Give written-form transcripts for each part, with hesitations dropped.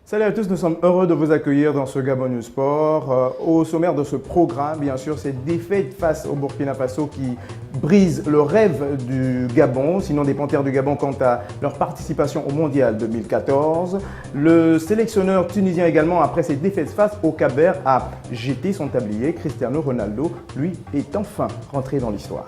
Salut à tous, nous sommes heureux de vous accueillir dans ce Gabon News Sport. Au sommaire de ce programme, bien sûr, cette défaite face au Burkina Faso qui brise le rêve du Gabon, sinon des Panthères du Gabon quant à leur participation au Mondial 2014. Le sélectionneur tunisien également, après cette défaite face au Cap-Vert, a jeté son tablier. Cristiano Ronaldo, lui, est enfin rentré dans l'histoire.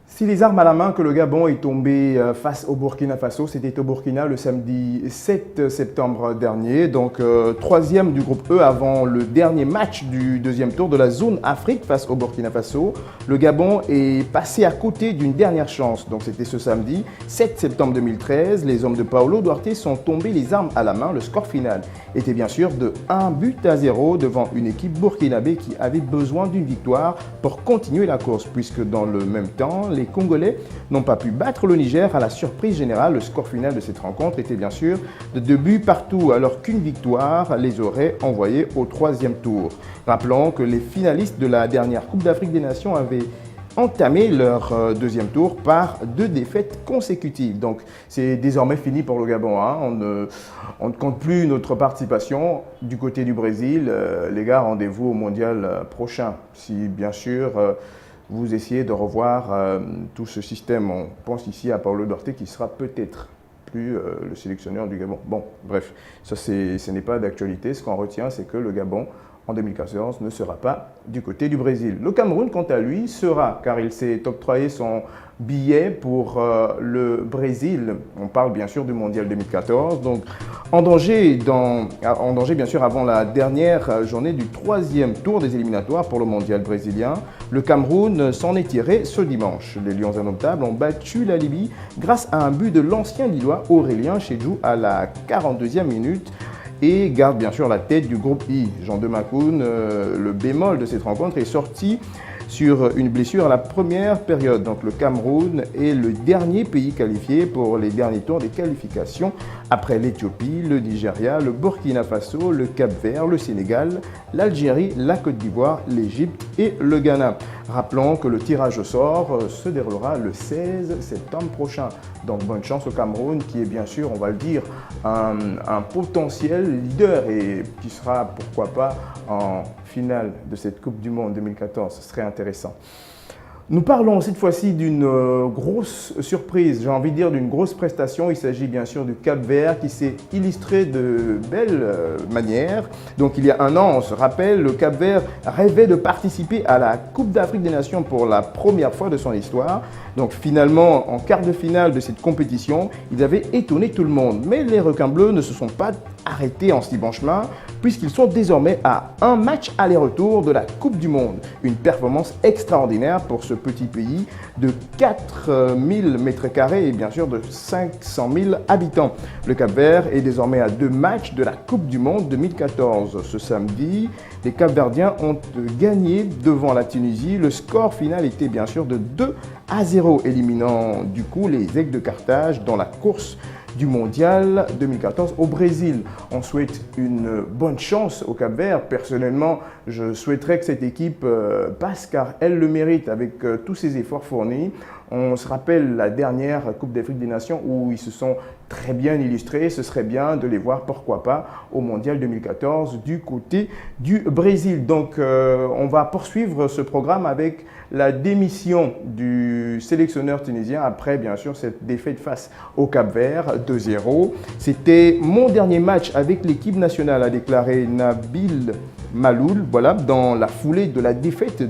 Si les armes à la main que le Gabon est tombé face au Burkina Faso, c'était au Burkina le samedi 7 septembre dernier, donc troisième du groupe E avant le dernier match du deuxième tour de la zone Afrique face au Burkina Faso. Le Gabon est passé à côté d'une dernière chance, donc c'était ce samedi 7 septembre 2013. Les hommes de Paulo Duarte sont tombés les armes à la main. Le score final était bien sûr de 1-0 devant une équipe burkinabé qui avait besoin d'une victoire pour continuer la course, puisque dans le même temps, les Congolais n'ont pas pu battre le Niger à la surprise générale. Le score final de cette rencontre était bien sûr de 2 buts partout, alors qu'une victoire les aurait envoyés au troisième tour. Rappelons que les finalistes de la dernière Coupe d'Afrique des Nations avaient entamé leur deuxième tour par 2 défaites consécutives. Donc c'est désormais fini pour le Gabon. On ne compte plus notre participation du côté du Brésil. Les gars, rendez-vous au mondial prochain. Si bien sûr vous essayez de revoir tout ce système. On pense ici à Paulo Duarte qui sera peut-être plus le sélectionneur du Gabon. Bon, bref, ça ce n'est pas d'actualité. Ce qu'on retient, c'est que le Gabon, en 2014, ne sera pas du côté du Brésil. Le Cameroun, quant à lui, sera, car il s'est octroyé son billet pour le Brésil. On parle bien sûr du Mondial 2014. Donc, en danger bien sûr avant la dernière journée du troisième tour des éliminatoires pour le Mondial brésilien. Le Cameroun s'en est tiré ce dimanche. Les Lions indomptables ont battu la Libye grâce à un but de l'ancien Lillois Aurélien Chedjou à la 42e minute. Et garde bien sûr la tête du groupe I. Jean de Makoun, le bémol de cette rencontre, est sorti sur une blessure à la première période. Donc le Cameroun est le dernier pays qualifié pour les derniers tours des qualifications après l'Éthiopie, le Nigeria, le Burkina Faso, le Cap-Vert, le Sénégal, l'Algérie, la Côte d'Ivoire, l'Égypte et le Ghana. Rappelons que le tirage au sort se déroulera le 16 septembre prochain. Donc bonne chance au Cameroun qui est bien sûr, on va le dire, un potentiel leader et qui sera pourquoi pas en finale de cette Coupe du Monde 2014. Ce serait intéressant. Nous parlons cette fois-ci d'une grosse surprise, j'ai envie de dire d'une grosse prestation. Il s'agit bien sûr du Cap-Vert qui s'est illustré de belle manière. Donc il y a un an, on se rappelle, le Cap-Vert rêvait de participer à la Coupe d'Afrique des Nations pour la première fois de son histoire. Donc finalement, en quart de finale de cette compétition, ils avaient étonné tout le monde. Mais les requins bleus ne se sont pas arrêtés en si bon chemin, puisqu'ils sont désormais à un match aller-retour de la Coupe du Monde. Une performance extraordinaire pour ce petit pays de 4000 m² et bien sûr de 500 000 habitants. Le Cap-Vert est désormais à 2 matchs de la Coupe du Monde 2014. Ce samedi, les Cap-Verdiens ont gagné devant la Tunisie. Le score final était bien sûr de 2-0, éliminant du coup les Aigles de Carthage dans la course du Mondial 2014 au Brésil. On souhaite une bonne chance au Cap-Vert. Personnellement, je souhaiterais que cette équipe passe car elle le mérite avec tous ses efforts fournis. On se rappelle la dernière Coupe d'Afrique des Nations où ils se sont très bien illustrés. Ce serait bien de les voir, pourquoi pas, au Mondial 2014 du côté du Brésil. Donc, on va poursuivre ce programme avec la démission du sélectionneur tunisien après, bien sûr, cette défaite face au Cap-Vert 2-0. C'était mon dernier match avec l'équipe nationale, a déclaré Nabil Maloul, voilà, dans la foulée de la défaite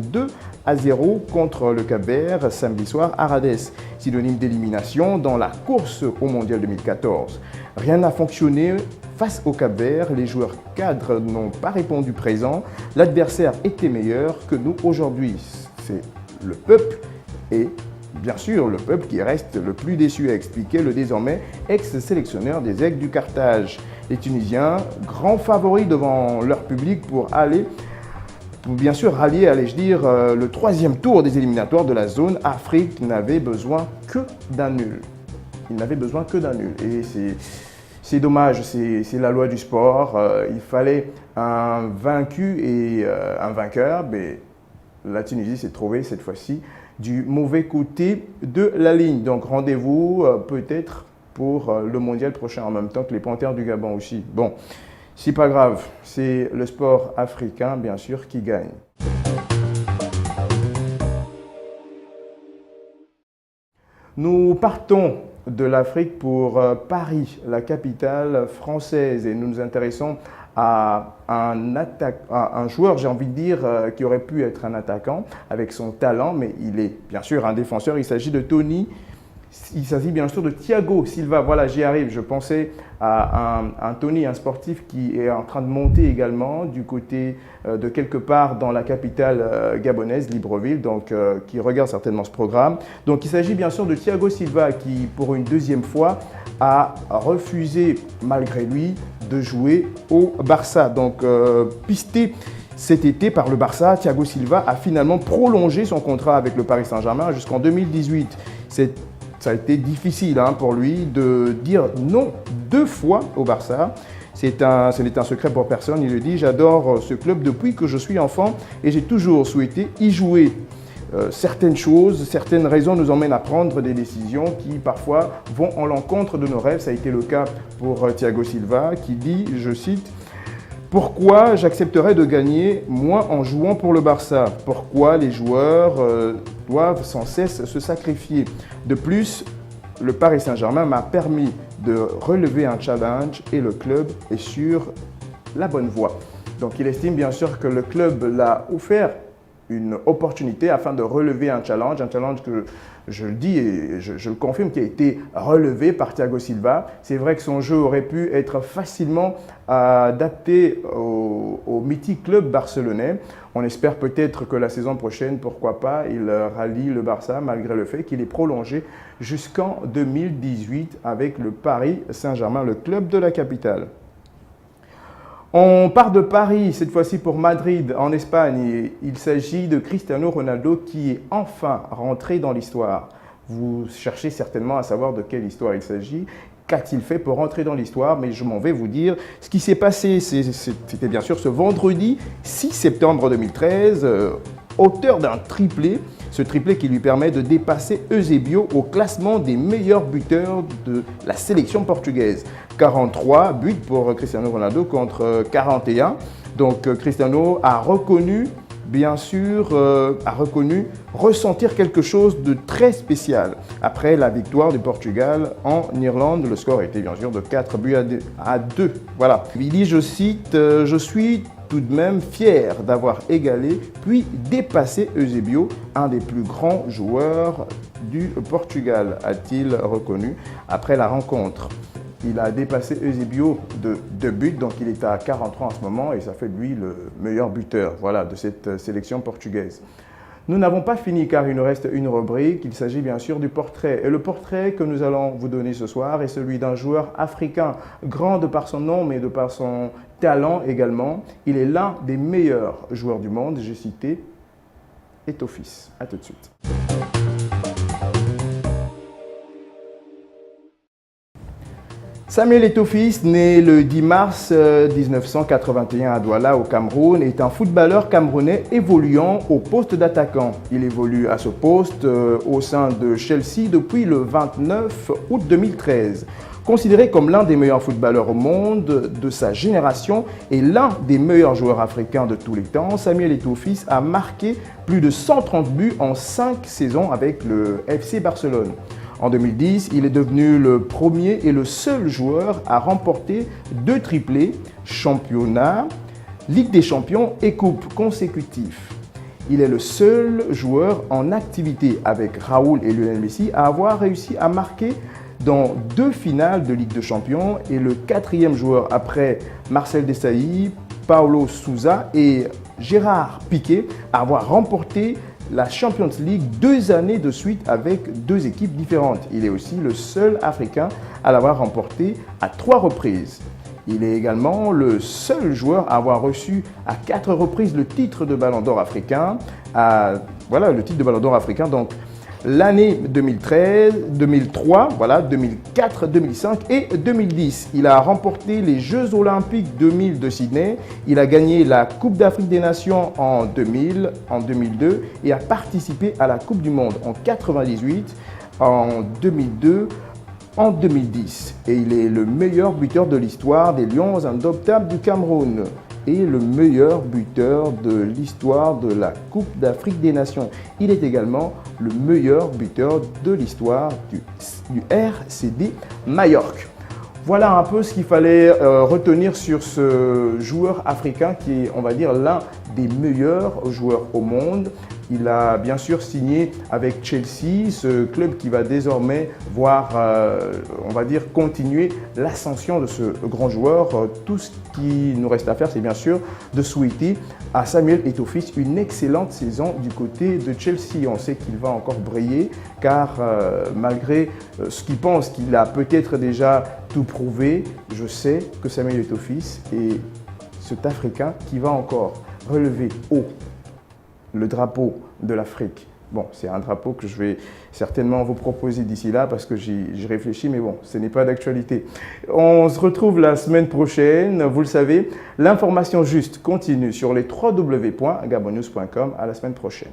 2-0 contre le Cap-Vert samedi soir à Rades, synonyme d'élimination dans la course au Mondial 2014. Rien n'a fonctionné face au Cap-Vert, les joueurs cadres n'ont pas répondu présent, l'adversaire était meilleur que nous aujourd'hui. C'est le peuple et bien sûr le peuple qui reste le plus déçu, a expliqué le désormais ex-sélectionneur des Aigles du Carthage. Les Tunisiens, grands favoris devant leur public pour bien sûr rallier, allais-je dire, le troisième tour des éliminatoires de la zone Afrique, n'avaient besoin que d'un nul. Ils n'avaient besoin que d'un nul. Et c'est dommage, c'est la loi du sport. Il fallait un vaincu et un vainqueur. Mais la Tunisie s'est trouvée cette fois-ci du mauvais côté de la ligne. Donc rendez-vous peut-être pour le mondial prochain en même temps que les Panthères du Gabon aussi. Bon, c'est pas grave, c'est le sport africain bien sûr qui gagne. Nous partons de l'Afrique pour Paris, la capitale française, et nous nous intéressons à un joueur, j'ai envie de dire, qui aurait pu être un attaquant avec son talent, mais il est bien sûr un défenseur. Il s'agit de Tony. Il s'agit bien sûr de Thiago Silva. Voilà, j'y arrive. Je pensais à un Tony, un sportif qui est en train de monter également du côté de quelque part dans la capitale gabonaise, Libreville, donc qui regarde certainement ce programme. Donc il s'agit bien sûr de Thiago Silva qui, pour une deuxième fois, a refusé, malgré lui, de jouer au Barça. Donc pisté cet été par le Barça, Thiago Silva a finalement prolongé son contrat avec le Paris Saint-Germain jusqu'en 2018. Ça a été difficile pour lui de dire non 2 fois au Barça. Ce n'est un secret pour personne, il le dit, j'adore ce club depuis que je suis enfant et j'ai toujours souhaité y jouer. Certaines choses, certaines raisons nous emmènent à prendre des décisions qui parfois vont en l'encontre de nos rêves. Ça a été le cas pour Thiago Silva qui dit, je cite, « Pourquoi j'accepterais de gagner moins en jouant pour le Barça? Pourquoi les joueurs doivent sans cesse se sacrifier? De plus, le Paris Saint-Germain m'a permis de relever un challenge et le club est sur la bonne voie. » Donc il estime bien sûr que le club l'a offert une opportunité afin de relever un challenge que je le dis et je le confirme qui a été relevé par Thiago Silva. C'est vrai que son jeu aurait pu être facilement adapté au mythique club barcelonais. On espère peut-être que la saison prochaine, pourquoi pas, il rallie le Barça malgré le fait qu'il est prolongé jusqu'en 2018 avec le Paris Saint-Germain, le club de la capitale. On part de Paris, cette fois-ci pour Madrid, en Espagne. Il s'agit de Cristiano Ronaldo qui est enfin rentré dans l'histoire. Vous cherchez certainement à savoir de quelle histoire il s'agit. Qu'a-t-il fait pour rentrer dans l'histoire? Mais je m'en vais vous dire ce qui s'est passé. C'était bien sûr ce vendredi 6 septembre 2013, auteur d'un triplé. Ce triplé qui lui permet de dépasser Eusebio au classement des meilleurs buteurs de la sélection portugaise. 43 buts pour Cristiano Ronaldo contre 41. Donc Cristiano a reconnu, bien sûr, ressentir quelque chose de très spécial. Après la victoire du Portugal en Irlande, le score était bien sûr de 4 buts à 2. Voilà. Il dit, je cite, « Je suis tout de même fier d'avoir égalé puis dépassé Eusebio, un des plus grands joueurs du Portugal », a-t-il reconnu après la rencontre. Il a dépassé Eusebio de 2 buts, donc il est à 43 en ce moment et ça fait de lui le meilleur buteur de cette sélection portugaise. Nous n'avons pas fini car il nous reste une rubrique, il s'agit bien sûr du portrait. Et le portrait que nous allons vous donner ce soir est celui d'un joueur africain, grand de par son nom mais de par son talent également. Il est l'un des meilleurs joueurs du monde, j'ai cité Eto'o Fils. A tout de suite. Samuel Eto'o Fils, né le 10 mars 1981 à Douala au Cameroun, est un footballeur camerounais évoluant au poste d'attaquant. Il évolue à ce poste au sein de Chelsea depuis le 29 août 2013. Considéré comme l'un des meilleurs footballeurs au monde de sa génération et l'un des meilleurs joueurs africains de tous les temps, Samuel Eto'o Fils a marqué plus de 130 buts en 5 saisons avec le FC Barcelone. En 2010, il est devenu le premier et le seul joueur à remporter 2 triplés, championnat, Ligue des champions et coupe consécutifs. Il est le seul joueur en activité avec Raoul et Lionel Messi à avoir réussi à marquer dans 2 finales de Ligue des champions et le 4e joueur après Marcel Desailly, Paulo Sousa et Gérard Piqué à avoir remporté la Champions League 2 années de suite avec 2 équipes différentes. Il est aussi le seul Africain à l'avoir remporté à 3 reprises. Il est également le seul joueur à avoir reçu à 4 reprises le titre de Ballon d'Or africain. Le titre de Ballon d'Or africain, donc l'année 2013, 2003, voilà, 2004, 2005 et 2010. Il a remporté les Jeux Olympiques 2000 de Sydney. Il a gagné la Coupe d'Afrique des Nations en 2000, en 2002 et a participé à la Coupe du Monde en 98, en 2002, en 2010. Et il est le meilleur buteur de l'histoire des Lions indomptables du Cameroun et le meilleur buteur de l'histoire de la Coupe d'Afrique des Nations. Il est également le meilleur buteur de l'histoire du RCD Majorque. Voilà un peu ce qu'il fallait retenir sur ce joueur africain qui est, on va dire, l'un des meilleurs joueurs au monde. Il a bien sûr signé avec Chelsea, ce club qui va désormais voir, on va dire, continuer l'ascension de ce grand joueur. Tout ce qui nous reste à faire, c'est bien sûr de souhaiter à Samuel Eto'o-Fils une excellente saison du côté de Chelsea. On sait qu'il va encore briller car malgré ce qu'il pense qu'il a peut-être déjà tout prouvé, je sais que Samuel Eto'o-Fils est cet Africain qui va encore relever haut le drapeau de l'Afrique. Bon, c'est un drapeau que je vais certainement vous proposer d'ici là parce que j'y réfléchis, mais bon, ce n'est pas d'actualité. On se retrouve la semaine prochaine. Vous le savez, l'information juste continue sur les www.gabonnews.com. À la semaine prochaine.